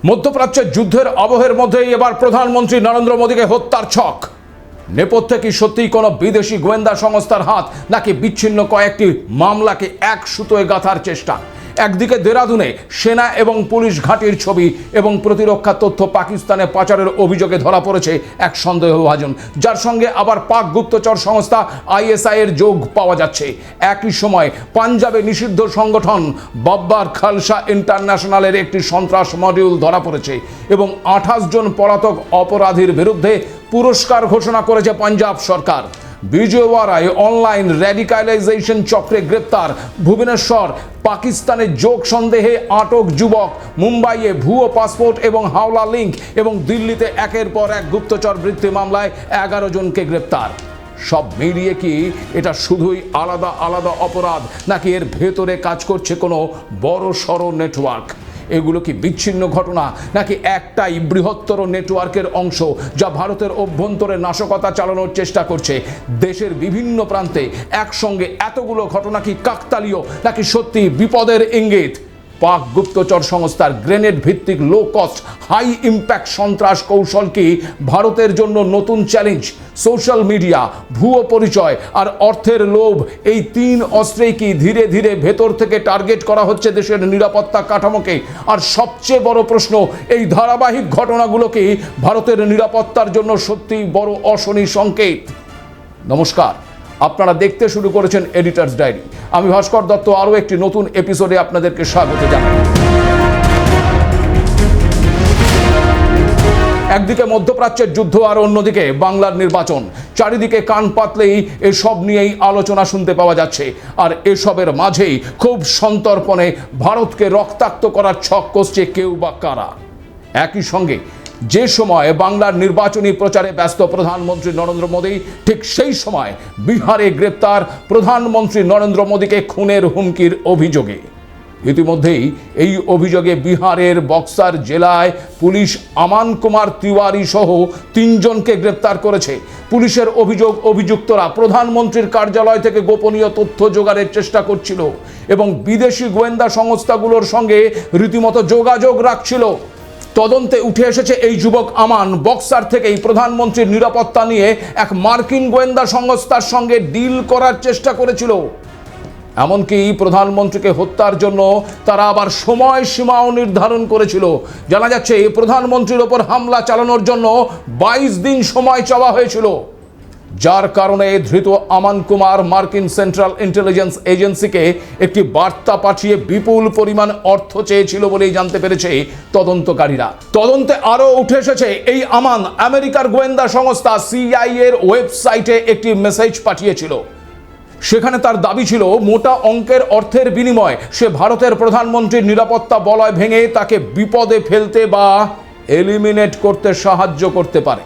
মধ্যপ্রাচ্যের যুদ্ধের আবহের মধ্যেই এবার প্রধানমন্ত্রী নরেন্দ্র মোদীকে হত্যার ছক। নেপথ্যে কি সত্যিই কোনো বিদেশি গোয়েন্দা সংস্থার হাত, নাকি বিচ্ছিন্ন কয়েকটি মামলাকে এক সুতোয় গাঁথার চেষ্টা? একদিকে দেরাদুনে সেনা এবং পুলিশ ঘাঁটির ছবি এবং প্রতিরক্ষা তথ্য পাকিস্তানে পাচারের অভিযোগে ধরা পড়েছে এক সন্দেহভাজন, যার সঙ্গে আবার পাক গুপ্তচর সংস্থা ISI এর যোগ পাওয়া যাচ্ছে। একই সময় পাঞ্জাবে নিষিদ্ধ সংগঠন বাব্বার খালসা ইন্টারন্যাশনালের একটি সন্ত্রাস মডিউল ধরা পড়েছে এবং 28 জন পলাতক অপরাধীর বিরুদ্ধে পুরস্কার ঘোষণা করেছে পাঞ্জাব সরকার। বিজয়ওয়াড়ায় অনলাইন র্যাডিকালাইজেশন চক্রে গ্রেপ্তার ভুবনেশ্বর পাকিস্তানের যোগ সন্দেহে আটক যুবক, মুম্বাইয়ে ভুয়ো পাসপোর্ট এবং হাওলা লিঙ্ক এবং দিল্লিতে একের পর এক গুপ্তচর বৃত্তি মামলায় 11 জনকে গ্রেপ্তার। সব মিলিয়ে কি এটা শুধুই আলাদা আলাদা অপরাধ, নাকি এর ভেতরে কাজ করছে কোনো বড় সড় নেটওয়ার্ক? এগুলো কি বিচ্ছিন্ন ঘটনা, নাকি একটাই বৃহত্তর নেটওয়ার্কের অংশ যা ভারতের অভ্যন্তরে নাশকতা চালানোর চেষ্টা করছে? দেশের বিভিন্ন প্রান্তে একসঙ্গে এতগুলো ঘটনা কি কাকতালীয়, নাকি সত্যি বিপদের ইঙ্গিত? পাক গুপ্তচর সংস্থার গ্রেনেড ভিত্তিক লো কস্ট হাই ইম্প্যাক্ট সন্ত্রাস কৌশল কি ভারতের জন্য নতুন চ্যালেঞ্জ? সোশ্যাল মিডিয়া, ভুয়ো পরিচয় আর অর্থের লোভ, এই 3 অস্ত্রেই কি ধীরে ধীরে ভেতর থেকে টার্গেট করা হচ্ছে দেশের নিরাপত্তা কাঠামোকে? আর সবচেয়ে বড় প্রশ্ন, এই ধারাবাহিক ঘটনাগুলো কি ভারতের নিরাপত্তার জন্য সত্যিই বড় অশনি সংকেত? নমস্কার, আপনারা দেখতে শুরু করেছেন এডিটরস ডায়েরি। আমি ভাস্কর দত্ত আরও একটি নতুন এপিসোডে আপনাদেরকে স্বাগত জানাই। একদিকে মধ্যপ্রাচ্যের যুদ্ধ আর অন্যদিকে বাংলার নির্বাচন। চারিদিকে কান পাতলেই এসব নিয়েই আলোচনা শুনতে পাওয়া যাচ্ছে। আর এসবের মাঝেই খুব সন্তর্পণে ভারতকে রক্তাক্ত করার ছক কষছে কেউ বা কারা। একই সঙ্গে যে সময় বাংলার নির্বাচনী প্রচারে ব্যস্ত প্রধানমন্ত্রী নরেন্দ্র মোদী, ঠিক সেই সময় বিহারে গ্রেপ্তার প্রধানমন্ত্রী নরেন্দ্র মোদীকে খুনের হুমকির অভিযোগে। ইতিমধ্যেই এই অভিযোগে বিহারের বক্সার জেলায় পুলিশ আমান কুমার তিওয়ারি সহ 3 জনকে গ্রেপ্তার করেছে। পুলিশের অভিযোগ, অভিযুক্তরা প্রধানমন্ত্রীর কার্যালয় থেকে গোপনীয় তথ্য জোগাড়ের চেষ্টা করছিল এবং বিদেশি গোয়েন্দা সংস্থাগুলোর সঙ্গে রীতিমতো যোগাযোগ রাখছিল। তদন্তে উঠে এসেছে এই যুবক আমান বক্সার থেকেই প্রধানমন্ত্রীর নিরাপত্তা নিয়ে এক মার্কিন গোয়েন্দা সংস্থার সঙ্গে ডিল করার চেষ্টা করেছিল। এমনকি প্রধানমন্ত্রীকে হত্যার জন্য তারা আবার সময়সীমাও নির্ধারণ করেছিল। জানা যাচ্ছে প্রধানমন্ত্রীর ওপর হামলা চালানোর জন্য 22 দিন সময় চাওয়া হয়েছিল, যার কারণে ধৃত আমান কুমার মার্কিন সেন্ট্রাল ইন্টেলিজেন্স এজেন্সিকে একটি বার্তা পাঠিয়ে বিপুল পরিমাণ অর্থ চেয়েছিল বলেই জানতে পেরেছে তদন্তকারীরা। তদন্তে আরও উঠে এসেছে এই আমান আমেরিকার গোয়েন্দা সংস্থা CIA এর ওয়েবসাইটে একটি মেসেজ পাঠিয়েছিল। সেখানে তার দাবি ছিল মোটা অঙ্কের অর্থের বিনিময়ে সে ভারতের প্রধানমন্ত্রীর নিরাপত্তা বলয় ভেঙে তাকে বিপদে ফেলতে বা এলিমিনেট করতে সাহায্য করতে পারে,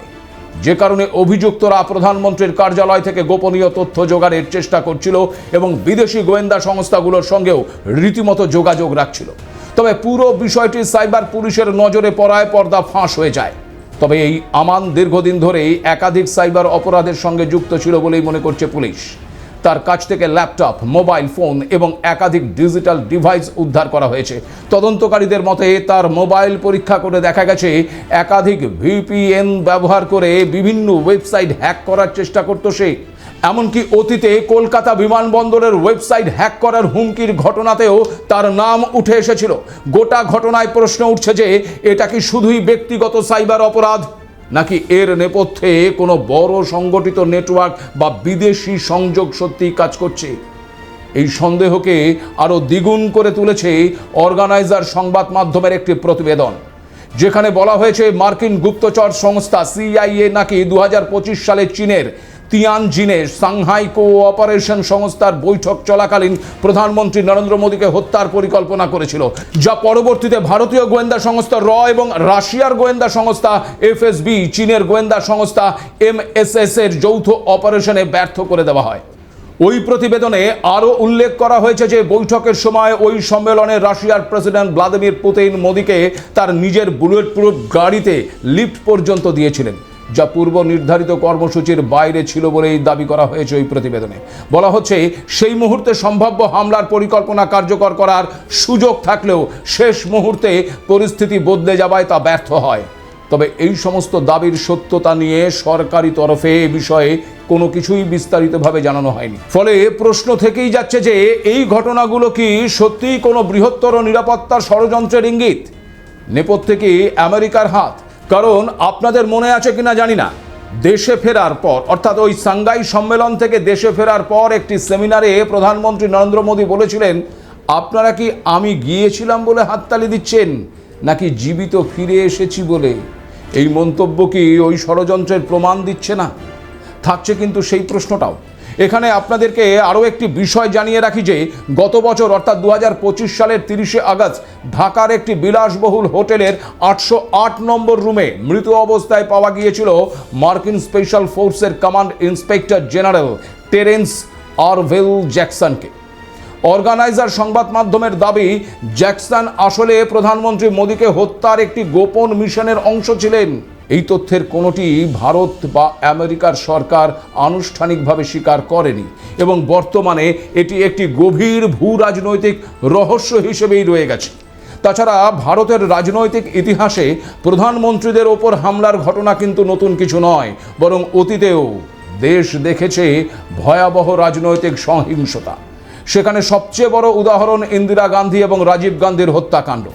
যে কারণে অভিযুক্তরা প্রধানমন্ত্রীর কার্যালয় থেকে গোপনীয় তথ্য জোগাড়ের চেষ্টা করছিল এবং বিদেশি গোয়েন্দা সংস্থাগুলোর সঙ্গেও রীতিমতো যোগাযোগ রাখছিল। তবে পুরো বিষয়টি সাইবার পুলিশের নজরে পড়ায় পর্দা ফাঁস হয়ে যায়। তবে এই আমান দীর্ঘদিন ধরেই একাধিক সাইবার অপরাধের সঙ্গে যুক্ত ছিল বলেই মনে করছে পুলিশ। তার কাছ থেকে ল্যাপটপ, মোবাইল ফোন এবং একাধিক ডিজিটাল ডিভাইস উদ্ধার করা হয়েছে। তদন্তকারীদের মতে তার মোবাইল পরীক্ষা করে দেখা গেছে একাধিক VPN ব্যবহার করে বিভিন্ন ওয়েবসাইট হ্যাক করার চেষ্টা করত সে। এমনকি অতীতে কলকাতা বিমানবন্দরের ওয়েবসাইট হ্যাক করার হুমকির ঘটনাতেও তার নাম উঠে এসেছিল। গোটা ঘটনায় প্রশ্ন উঠছে যে এটা কি শুধুই ব্যক্তিগত সাইবার অপরাধ, নাকি এর নেপথ্যে কোনো বড় সংগঠিত নেটওয়ার্ক বা বিদেশি সংযোগ সত্যিই কাজ করছে? এই সন্দেহকে আরও দ্বিগুণ করে তুলেছে অর্গানাইজার সংবাদ মাধ্যমের একটি প্রতিবেদন, যেখানে বলা হয়েছে মার্কিন গুপ্তচর সংস্থা CIA নাকি 2025 সালে চীনের তিয়ানজিনে সাংহাই কোঅপারেশন সংস্থার বৈঠক চলাকালীন প্রধানমন্ত্রী নরেন্দ্র মোদীকে হত্যার পরিকল্পনা করেছিল, যা পরবর্তীতে ভারতীয় গোয়েন্দা সংস্থা র এবং রাশিয়ার গোয়েন্দা সংস্থা FSB, চীনের গোয়েন্দা সংস্থা MSS এর যৌথ অপারেশনে ব্যর্থ করে দেওয়া হয়। ওই প্রতিবেদনে আরও উল্লেখ করা হয়েছে যে বৈঠকের সময় ওই সম্মেলনে রাশিয়ার প্রেসিডেন্ট ভ্লাদিমির পুতিন মোদীকে তার নিজের বুলেট প্রুফ গাড়িতে লিফট পর্যন্ত দিয়েছিলেন। যা পূর্ব নির্ধারিত কর্মসূচির বাইরে ছিল বলেই দাবি করা হয়েছে ওই প্রতিবেদনে। বলা হচ্ছে সেই মুহূর্তে সম্ভাব্য হামলার পরিকল্পনা কার্যকর করার সুযোগ থাকলেও শেষ মুহূর্তে পরিস্থিতি বদলে যাওয়ায় তা ব্যর্থ হয়। তবে এই সমস্ত দাবির সত্যতা নিয়ে সরকারি তরফে এ বিষয়ে কোনো কিছুই বিস্তারিতভাবে জানানো হয়নি। ফলে প্রশ্ন থেকেই যাচ্ছে যে এই ঘটনাগুলো কি সত্যিই কোনো বৃহত্তর নিরাপত্তার ষড়যন্ত্রের ইঙ্গিত? নেপথ্যে কি আমেরিকার হাত? কারণ আপনাদের মনে আছে কিনা জানি না, দেশে ফেরার পর অর্থাৎ ওই সাংঘাই সম্মেলন থেকে দেশে ফেরার পর একটি সেমিনারে প্রধানমন্ত্রী নরেন্দ্র মোদী বলেছিলেন, আপনারা কি আমি গিয়েছিলাম বলে হাততালি দিচ্ছেন নাকি জীবিত ফিরে এসেছি বলে? এই মন্তব্য কি ওই ষড়যন্ত্রের প্রমাণ দিচ্ছে না? থাকছে কিন্তু সেই প্রশ্নটাও। এখানে আপনাদেরকে আরও একটি বিষয় জানিয়ে রাখি যে গত বছর অর্থাৎ 2025 সালের 30শে আগস্ট ঢাকার একটি বিলাসবহুল হোটেলের 808 নম্বর রুমে মৃত অবস্থায় পাওয়া গিয়েছিল মার্কিন স্পেশাল ফোর্সের command inspector general Terrence Arvel জ্যাকসনকে। অর্গানাইজার সংবাদ মাধ্যমের দাবি, জ্যাকসন আসলে প্রধানমন্ত্রী মোদীকে হত্যার একটি গোপন মিশনের অংশ ছিলেন। এই তথ্যের কোনোটি ভারত বা আমেরিকার সরকার আনুষ্ঠানিকভাবে স্বীকার করেনি এবং বর্তমানে এটি একটি গভীর ভূ রাজনৈতিক রহস্য হিসেবেই রয়ে গেছে। তাছাড়া ভারতের রাজনৈতিক ইতিহাসে প্রধানমন্ত্রীদের ওপর হামলার ঘটনা কিন্তু নতুন কিছু নয়, বরং অতীতেও দেশ দেখেছে ভয়াবহ রাজনৈতিক সহিংসতা। সেখানে সবচেয়ে বড় উদাহরণ ইন্দিরা গান্ধী এবং রাজীব গান্ধীর হত্যাকাণ্ড।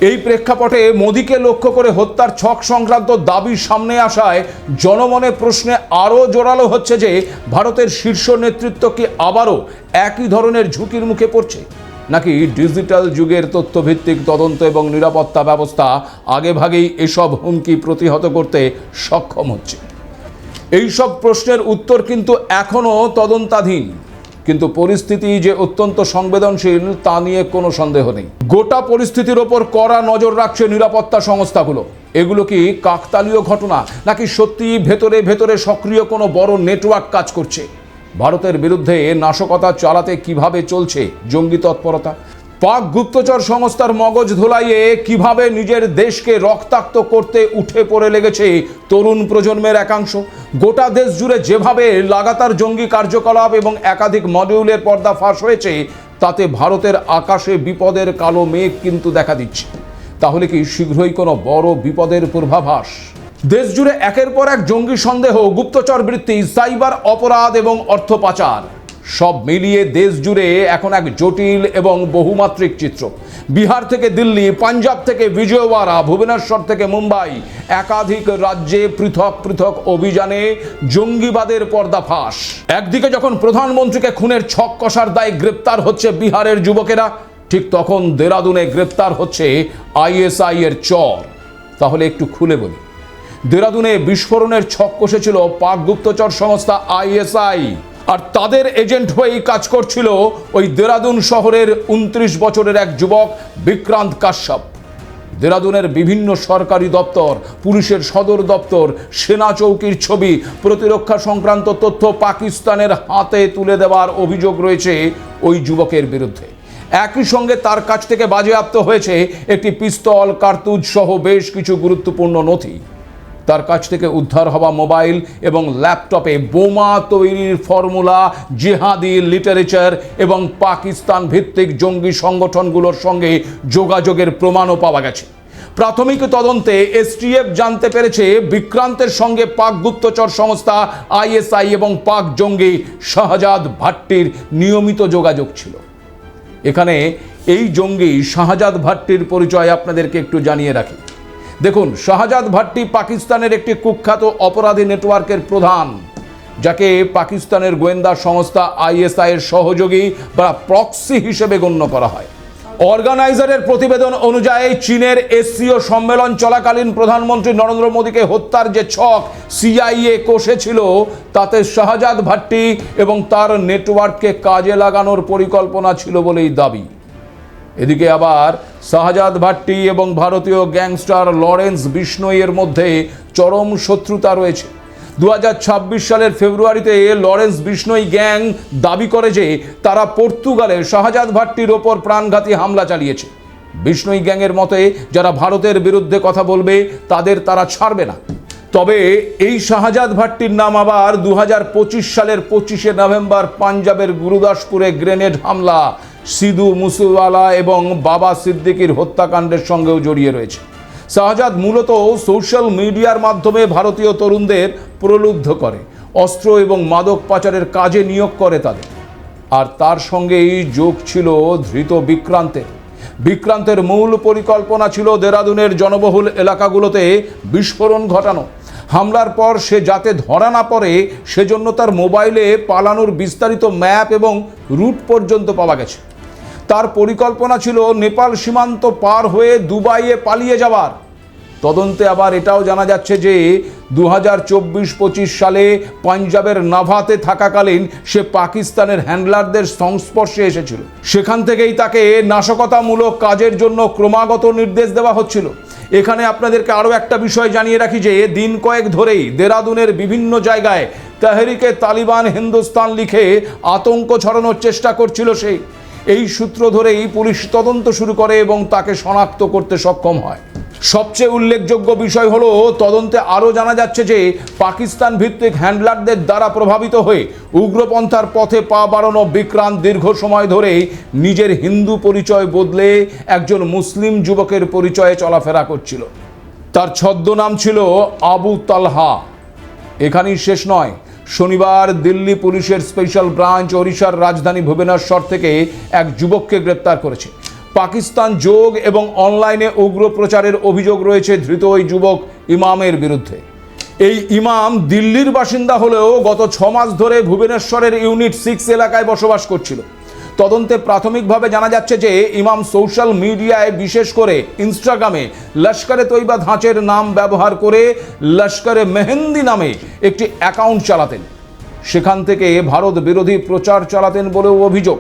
এই প্রেক্ষাপটে মোদীকে লক্ষ্য করে হত্যার ছক সংক্রান্ত দাবি সামনে আসায় জনমনে প্রশ্নে আরও জোরালো হচ্ছে যে ভারতের শীর্ষ নেতৃত্ব কি আবারও একই ধরনের ঝুঁকির মুখে পড়ছে, নাকি ডিজিটাল যুগের তথ্যভিত্তিক তদন্ত এবং নিরাপত্তা ব্যবস্থা আগেভাগেই এসব হুমকি প্রতিহত করতে সক্ষম হচ্ছে। এই সব প্রশ্নের উত্তর কিন্তু এখনও তদন্তাধীন, কিন্তু পরিস্থিতি যে অত্যন্ত সংবেদনশীল তা নিয়ে কোনো সন্দেহ নেই। গোটা পরিস্থিতির ওপর কড়া নজর রাখছে নিরাপত্তা সংস্থাগুলো। এগুলো কি কাকতালীয় ঘটনা, নাকি সত্যি ভেতরে ভেতরে সক্রিয় কোনো বড় নেটওয়ার্ক কাজ করছে? ভারতের বিরুদ্ধে নাশকতা চালাতে কিভাবে চলছে জঙ্গি তৎপরতা? পাক গুপ্তচর সংস্থার মগজ ধোলাইয়ে কিভাবে নিজের দেশকে রক্তাক্ত করতে উঠে পড়ে লেগেছে তরুণ প্রজন্মের একাংশ? গোটা দেশ জুড়ে যেভাবে লাগাতার জঙ্গি কার্যকলাপ এবং একাধিক মডিউলের পর্দা ফাঁস হয়েছে, তাতে ভারতের আকাশে বিপদের কালো মেঘ কিন্তু দেখা দিচ্ছে। তাহলে কি শীঘ্রই কোনো বড় বিপদের পূর্বাভাস? দেশ জুড়ে একের পর এক জঙ্গি সন্দেহ, গুপ্তচর বৃত্তি, সাইবার অপরাধ এবং অর্থ পাচার, সব মিলিয়ে দেশ জুড়ে এখন এক জটিল এবং বহুমাত্রিক চিত্র। বিহার থেকে দিল্লি, পাঞ্জাব থেকে বিজয়ওয়াড়া, ভুবনেশ্বর থেকে মুম্বাই, একাধিক রাজ্যে পৃথক পৃথক অভিযানে জঙ্গিবাদের পর্দাফাঁস। একদিকে যখন প্রধানমন্ত্রীকে খুনের ছক কষার দায়ে গ্রেপ্তার হচ্ছে বিহারের যুবকেরা, ঠিক তখন দেরাদুনে গ্রেপ্তার হচ্ছে আইএসআই এর চর। তাহলে একটু খুলে বলি, দেরাদুনে বিস্ফোরণের ছক কষেছিল পাক গুপ্তচর সংস্থা আইএসআই, আর তাদের এজেন্ট হয়েই কাজ করছিল ওই দেরাদুন শহরের 29 বছরের এক যুবক বিক্রান্ত কাশ্যপ। দেরাদুনের বিভিন্ন সরকারি দপ্তর, পুলিশের সদর দপ্তর, সেনা চৌকির ছবি, প্রতিরক্ষা সংক্রান্ত তথ্য পাকিস্তানের হাতে তুলে দেওয়ার অভিযোগ রয়েছে ওই যুবকের বিরুদ্ধে। একই সঙ্গে তার কাছ থেকে বাজেয়াপ্ত হয়েছে একটি পিস্তল, কার্তুজ সহ বেশ কিছু গুরুত্বপূর্ণ নথি। তার কাছ থেকে উদ্ধার হওয়া মোবাইল এবং ল্যাপটপে বোমা তৈরির ফর্মুলা, জিহাদি লিটারেচার এবং পাকিস্তান ভিত্তিক জঙ্গি সংগঠনগুলোর সঙ্গে যোগাযোগের প্রমাণও পাওয়া গেছে। প্রাথমিক তদন্তে এসটিএফ জানতে পেরেছে বিক্রান্তের সঙ্গে পাক গুপ্তচর সংস্থা আইএসআই এবং পাক জঙ্গি শাহজাদ ভাট্টির নিয়মিত যোগাযোগ ছিল। এখানে এই জঙ্গি শাহজাদ ভাট্টির পরিচয় আপনাদেরকে একটু জানিয়ে রাখি। দেখুন, শাহজাদ ভাট্টি পাকিস্তানের একটি কুখ্যাত অপরাধী নেটওয়ার্কের প্রধান, যাকে পাকিস্তানের গোয়েন্দা সংস্থা আইএসআই এর সহযোগী বা প্রক্সি হিসেবে গণ্য করা হয়। অর্গানাইজারের প্রতিবেদন অনুযায়ী চীনের এসসিও সম্মেলন চলাকালীন প্রধানমন্ত্রী নরেন্দ্র মোদীকে হত্যার যে ছক সিআইএ কষেছিল, তাতে শাহজাদ ভাট্টি এবং তার নেটওয়ার্ককে কাজে লাগানোর পরিকল্পনা ছিল বলেই দাবি। এদিকে আবার শাহজাদ ভাট্টি এবং ভারতীয় গ্যাংস্টার লরেন্স বিষ্ণোইয়ের মধ্যে চরম শত্রুতা রয়েছে। 2026 সালের ফেব্রুয়ারিতে লরেন্স বিষ্ণোই গ্যাং দাবি করে যে তারা পর্তুগালে শাহজাদ ভাট্টির ওপর প্রাণঘাতী হামলা চালিয়েছে। বিষ্ণোই গ্যাংয়ের মতে যারা ভারতের বিরুদ্ধে কথা বলবে তাদের তারা ছাড়বে না। তবে এই শাহজাদ ভাট্টির নাম আবার 2025 সালের 25শে নভেম্বর পাঞ্জাবের গুরুদাসপুরে গ্রেনেড হামলা, সিধু মুসেওয়ালা এবং বাবা সিদ্দিকির হত্যাকাণ্ডের সঙ্গেও জড়িয়ে রয়েছে। শাহজাদ মূলত সোশ্যাল মিডিয়ার মাধ্যমে ভারতীয় তরুণদের প্রলুব্ধ করে, অস্ত্র এবং মাদক পাচারের কাজে নিয়োগ করে তাদের। আর তার সঙ্গেই যোগ ছিল ধৃত বিক্রান্তের মূল পরিকল্পনা ছিল দেরাদুনের জনবহুল এলাকাগুলোতে বিস্ফোরণ ঘটানো। হামলার পর সে যাতে ধরা না পড়ে সেজন্য তার মোবাইলে পালানোর বিস্তারিত ম্যাপ এবং রুট পর্যন্ত পাওয়া গেছে। তার পরিকল্পনা ছিল নেপাল সীমান্ত পার হয়ে দুবাইয়ে পালিয়ে যাওয়ার। তদন্তে আবার এটাও জানা যাচ্ছে যে 2024-25 সালে পাঞ্জাবের নাভাতে থাকাকালীন সে পাকিস্তানের হ্যান্ডলারদের সংস্পর্শে এসেছিল। সেখান থেকেই তাকে নাশকতামূলক কাজের জন্য ক্রমাগত নির্দেশ দেওয়া হচ্ছিল। এখানে আপনাদেরকে আরও একটা বিষয় জানিয়ে রাখি যে দিন কয়েক ধরেই দেরাদুনের বিভিন্ন জায়গায় তেহরিকে তালিবান হিন্দুস্তান লিখে আতঙ্ক ছড়ানোর চেষ্টা করছিল সে। এই সূত্র ধরেই পুলিশ তদন্ত শুরু করে এবং তাকে শনাক্ত করতে সক্ষম হয়। সবচেয়ে উল্লেখযোগ্য বিষয় হলো তদন্তে আরও জানা যাচ্ছে যে পাকিস্তান ভিত্তিক হ্যান্ডলারদের দ্বারা প্রভাবিত হয়ে উগ্রপন্থার পথে পা বাড়ানো বিক্রান্ত দীর্ঘ সময় ধরেই নিজের হিন্দু পরিচয় বদলে একজন মুসলিম যুবকের পরিচয়ে চলাফেরা করছিল। তার ছদ্মনাম ছিল আবু তালহা। এখানেই শেষ নয়, শনিবার দিল্লি পুলিশের স্পেশাল ব্রাঞ্চ ওড়িশার রাজধানী ভুবনেশ্বর থেকে এক যুবককে গ্রেপ্তার করেছে। পাকিস্তান যোগ এবং অনলাইনে উগ্র প্রচারের অভিযোগ রয়েছে ধৃত ওই যুবক ইমামের বিরুদ্ধে। এই ইমাম দিল্লির বাসিন্দা হলেও গত 6 মাস ধরে ভুবনেশ্বরের ইউনিট 6 এলাকায় বসবাস করছিল। তদন্তে প্রাথমিকভাবে জানা যাচ্ছে যে ইমাম সোশ্যাল মিডিয়ায়, বিশেষ করে ইনস্টাগ্রামে লস্করে তৈবা ধাঁচের নাম ব্যবহার করে লস্করে মেহেন্দি নামে একটি অ্যাকাউন্ট চালাতেন। সেখান থেকে ভারত বিরোধী প্রচার চালাতেন বলেও অভিযোগ।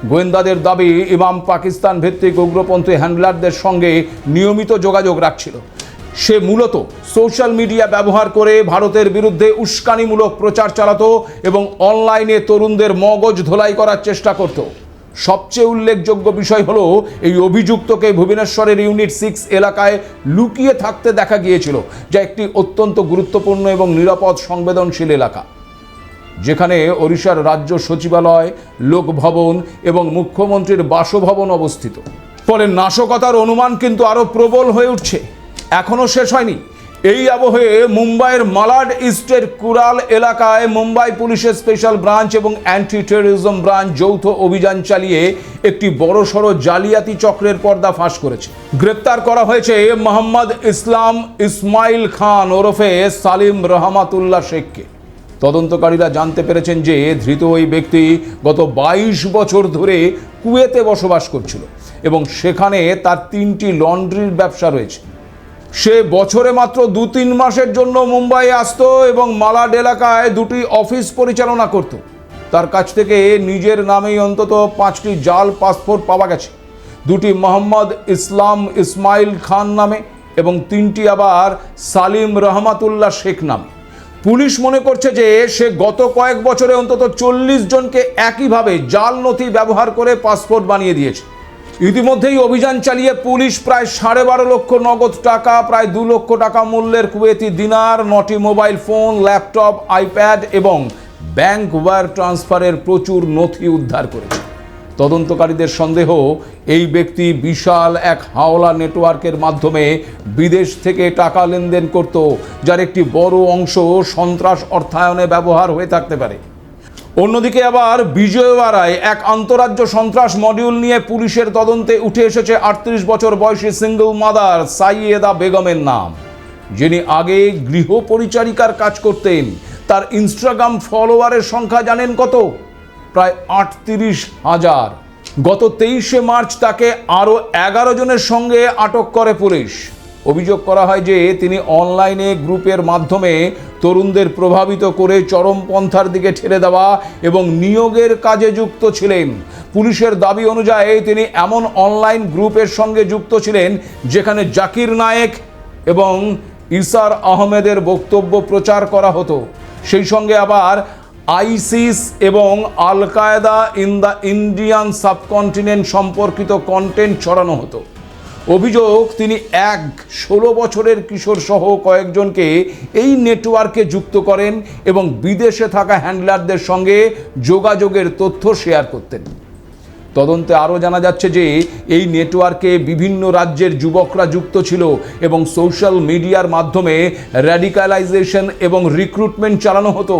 গোয়েন্দাদের দাবি ইমাম পাকিস্তান ভিত্তিক উগ্রপন্থী হ্যান্ডলারদের সঙ্গে নিয়মিত যোগাযোগ রাখছিল। সে মূলত সোশ্যাল মিডিয়া ব্যবহার করে ভারতের বিরুদ্ধে উস্কানিমূলক প্রচার চালাতো এবং অনলাইনে তরুণদের মগজ ধোলাই করার চেষ্টা করত। সবচেয়ে উল্লেখযোগ্য বিষয় হলো এই অভিযুক্তকে ভুবনেশ্বরের ইউনিট 6 এলাকায় লুকিয়ে থাকতে দেখা গিয়েছিল, যা একটি অত্যন্ত গুরুত্বপূর্ণ এবং নিরাপদ সংবেদনশীল এলাকা, যেখানে ওড়িশার রাজ্য সচিবালয়, লোকভবন এবং মুখ্যমন্ত্রীর বাসভবন অবস্থিত। ফলে নাশকতার অনুমান কিন্তু আরও প্রবল হয়ে উঠছে। এখনও শেষ হয়নি। এই আবহে মুম্বাইয়ের মালাড ইস্টের কুরাল এলাকায় মুম্বাই পুলিশের স্পেশাল ব্রাঞ্চ এবং অ্যান্টি টেররিজম ব্রাঞ্চ যৌথ অভিযান চালিয়ে একটি বড়সড় জালিয়াতি চক্রের পর্দা ফাঁস করেছে। গ্রেপ্তার করা হয়েছে মোহাম্মদ ইসমাইল খান ওরফে সালিম রহমাতুল্লাহ শেখকে। তদন্তকারীরা জানতে পেরেছেন যে ধৃত ওই ব্যক্তি গত 22 বছর ধরে কুয়েতে বসবাস করছিল এবং সেখানে তার 3টি লন্ড্রির ব্যবসা রয়েছে। সে বছরে মাত্র 2-3 মাসের জন্য মুম্বাইয়ে আসতো এবং মালাড এলাকায় 2টি অফিস পরিচালনা করত। তার কাছ থেকে নিজের নামেই অন্তত 5টি জাল পাসপোর্ট পাওয়া গেছে, 2টি মোহাম্মদ ইসমাইল খান নামে এবং 3টি আবার সালিম রহমাতুল্লাহ শেখ নামে। পুলিশ মনে করছে যে সে গত কয়েক বছরে অন্তত 40 জনকে একইভাবে জাল নথি ব্যবহার করে পাসপোর্ট বানিয়ে দিয়েছে। ইতিমধ্যেই অভিযান চালিয়ে পুলিশ প্রায় 12.5 লক্ষ নগদ টাকা, প্রায় 2 লক্ষ টাকা মূল্যের কুয়েতি দিনার, 9টি মোবাইল ফোন, ল্যাপটপ, আইপ্যাড এবং ব্যাংক ওয়্যার ট্রান্সফারের প্রচুর নথি উদ্ধার করেছে। তদন্তকারীদের সন্দেহ এই ব্যক্তি বিশাল এক হাওলা নেটওয়ার্কের মাধ্যমে বিদেশ থেকে টাকা লেনদেন করত, যার একটি বড় অংশ সন্ত্রাস অর্থায়নে ব্যবহার হয়ে থাকতে পারে। অন্যদিকে আবার বিজয়ওয়াড়ায় এক আন্তঃরাজ্য সন্ত্রাস মডিউল নিয়ে পুলিশের তদন্তে উঠে এসেছে 38 বছর বয়সী সিঙ্গল মাদার সাইয়েদা বেগমের নাম, যিনি আগে গৃহ পরিচারিকার কাজ করতেন। তার ইনস্টাগ্রাম ফলোয়ারের সংখ্যা জানেন কত? প্রায় 38,000। গত 23শে মার্চ তাকে আরও 11 জনের সঙ্গে আটক করে পুলিশ। অভিযোগ করা হয় যে তিনি অনলাইনে গ্রুপের মাধ্যমে তরুণদের প্রভাবিত করে চরমপন্থার দিকে ঠেলে দেওয়া এবং নিয়োগের কাজে যুক্ত ছিলেন। পুলিশের দাবি অনুযায়ী তিনি এমন অনলাইন গ্রুপের সঙ্গে যুক্ত ছিলেন যেখানে জাকির নায়েক এবং ইসার আহমেদের বক্তব্য প্রচার করা হতো। সেই সঙ্গে আবার আইসিস এবং al Qaeda in the Indian subcontinent সম্পর্কিত কন্টেন্ট ছড়ানো হতো। অভিযোগ, তিনি 16 বছরের কিশোর সহ কয়েকজনকে এই নেটওয়ার্কে যুক্ত করেন এবং বিদেশে থাকা হ্যান্ডলারদের সঙ্গে যোগাযোগের তথ্য শেয়ার করতেন। তদন্তে আরও জানা যাচ্ছে যে এই নেটওয়ার্কে বিভিন্ন রাজ্যের যুবকরা যুক্ত ছিল এবং সোশ্যাল মিডিয়ার মাধ্যমে র্যাডিক্যালাইজেশন এবং রিক্রুটমেন্ট চালানো হতো।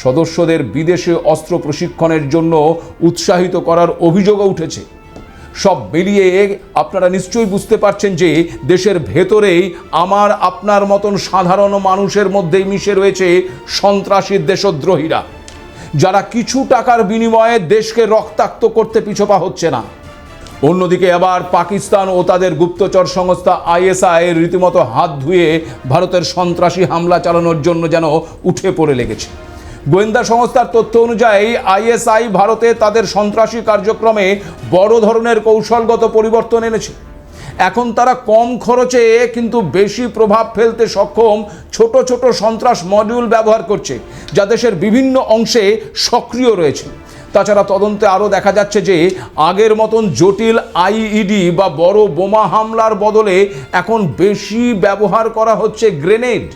সদস্যদের বিদেশে অস্ত্র প্রশিক্ষণের জন্য উৎসাহিত করার অভিযোগও উঠেছে। সব মিলিয়ে আপনারা নিশ্চয়ই বুঝতে পারছেন যে দেশের ভেতরেই আপনার মতন সাধারণ মানুষের মধ্যেই মিশে রয়েছে সন্ত্রাসী দেশদ্রোহীরা, যারা কিছু টাকার বিনিময়ে দেশকে রক্তাক্ত করতে পিছপা হচ্ছে না। অন্যদিকে আবার পাকিস্তান ও তাদের গুপ্তচর সংস্থা ISI রীতিমতো হাত ধুয়ে ভারতের সন্ত্রাসী হামলা চালানোর জন্য যেন উঠে পড়ে লেগেছে। গোয়েন্দা সংস্থার তথ্য অনুযায়ী ISI ভারতে তাদের সন্ত্রাসী কার্যক্রমে বড় ধরনের কৌশলগত পরিবর্তন এনেছে। এখন তারা কম খরচে কিন্তু বেশি প্রভাব ফেলতে সক্ষম ছোট ছোট সন্ত্রাস মডিউল ব্যবহার করছে, যা দেশের বিভিন্ন অংশে সক্রিয় রয়েছে। তাছাড়া তদন্তে আরও দেখা যাচ্ছে যে আগের মতন জটিল IED বা বড় বোমা হামলার বদলে এখন বেশি ব্যবহার করা হচ্ছে গ্রেনেড।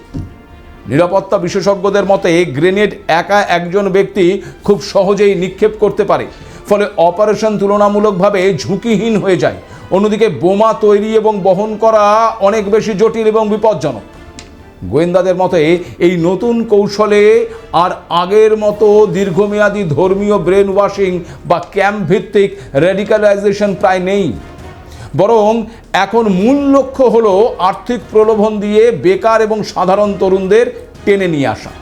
নিরাপত্তা বিশেষজ্ঞদের মতে গ্রেনেড একা একজন ব্যক্তি খুব সহজেই নিক্ষেপ করতে পারে, ফলে অপারেশন তুলনামূলকভাবে ঝুঁকিহীন হয়ে যায়। অন্যদিকে বোমা তৈরি এবং বহন করা অনেক বেশি জটিল এবং বিপজ্জনক। গোয়েন্দাদের মতে এই নতুন কৌশলে আর আগের মতো দীর্ঘমেয়াদী ধর্মীয় ব্রেন ওয়াশিং বা ক্যাম্প ভিত্তিক র্যাডিক্যালাইজেশন প্রায় নেই, বরং এখন মূল লক্ষ্য হলো আর্থিক প্রলোভন দিয়ে বেকার এবং সাধারণ তরুণদের টেনে নিয়ে আসা।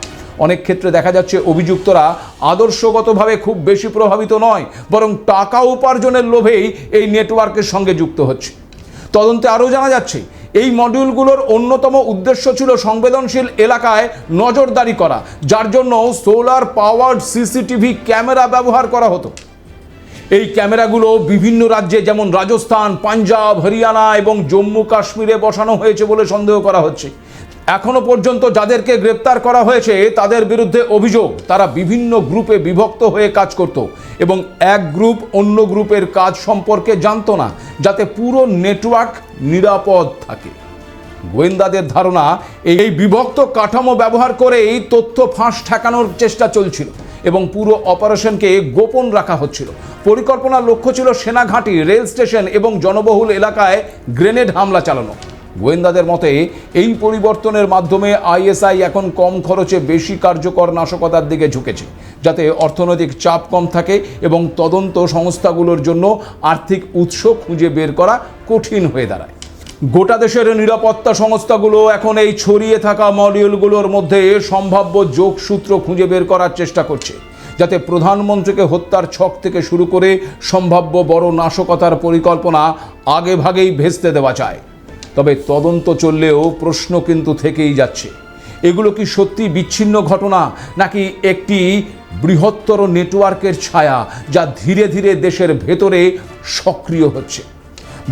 অনেক ক্ষেত্রে দেখা যাচ্ছে অভিযুক্তরা আদর্শগতভাবে খুব বেশি প্রভাবিত নয়, বরং টাকা উপার্জনের লোভেই এই নেটওয়ার্কের সঙ্গে যুক্ত হচ্ছে। তদন্তে আরও জানা যাচ্ছে এই মডিউলগুলোর অন্যতম উদ্দেশ্য ছিল সংবেদনশীল এলাকায় নজরদারি করা, যার জন্য সোলার পাওয়ার্ড CCTV ক্যামেরা ব্যবহার করা হতো। এই ক্যামেরাগুলো বিভিন্ন রাজ্যে যেমন রাজস্থান, পাঞ্জাব, হরিয়ানা এবং জম্মু কাশ্মীরে বসানো হয়েছে বলে সন্দেহ করা হচ্ছে। এখনো পর্যন্ত যাদেরকে গ্রেপ্তার করা হয়েছে তাদের বিরুদ্ধে অভিযোগ তারা বিভিন্ন গ্রুপে বিভক্ত হয়ে কাজ করত এবং এক গ্রুপ অন্য গ্রুপের কাজ সম্পর্কে জানতো না, যাতে পুরো নেটওয়ার্ক নিরাপদ থাকে। গোয়েন্দাদের ধারণা এই বিভক্ত কাঠামো ব্যবহার করেই তথ্য ফাঁস ঠেকানোর চেষ্টা চলছিল এবং পুরো অপারেশনকে গোপন রাখা হচ্ছিল। পরিকল্পনার লক্ষ্য ছিল সেনাঘাঁটি, রেল স্টেশন এবং জনবহুল এলাকায় গ্রেনেড হামলা চালানো। গোয়েন্দাদের মতে এই পরিবর্তনের মাধ্যমে ISI এখন কম খরচে বেশি কার্যকর নাশকতার দিকে ঝুঁকেছে, যাতে অর্থনৈতিক চাপ কম থাকে এবং তদন্ত সংস্থাগুলোর জন্য আর্থিক উৎস খুঁজে বের করা কঠিন হয়ে দাঁড়ায়। গোটা দেশের নিরাপত্তা সংস্থাগুলো এখন এই ছড়িয়ে থাকা মডিউলগুলোর মধ্যে সম্ভাব্য যোগসূত্র খুঁজে বের করার চেষ্টা করছে, যাতে প্রধানমন্ত্রীকে হত্যার ছক থেকে শুরু করে সম্ভাব্য বড় নাশকতার পরিকল্পনা আগেভাগেই ভেস্তে দেওয়া যায়। তবে তদন্ত চললেও প্রশ্ন কিন্তু থেকেই যাচ্ছে, এগুলো কি সত্যি বিচ্ছিন্ন ঘটনা নাকি একটি বৃহত্তর নেটওয়ার্কের ছায়া যা ধীরে ধীরে দেশের ভেতরে সক্রিয় হচ্ছে?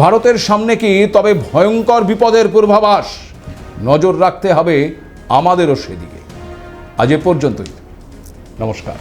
ভারতের সামনে কি তবে ভয়ঙ্কর বিপদের পূর্বাভাস? নজর রাখতে হবে আমাদেরও সেদিকে। আজ এ পর্যন্তই, নমস্কার।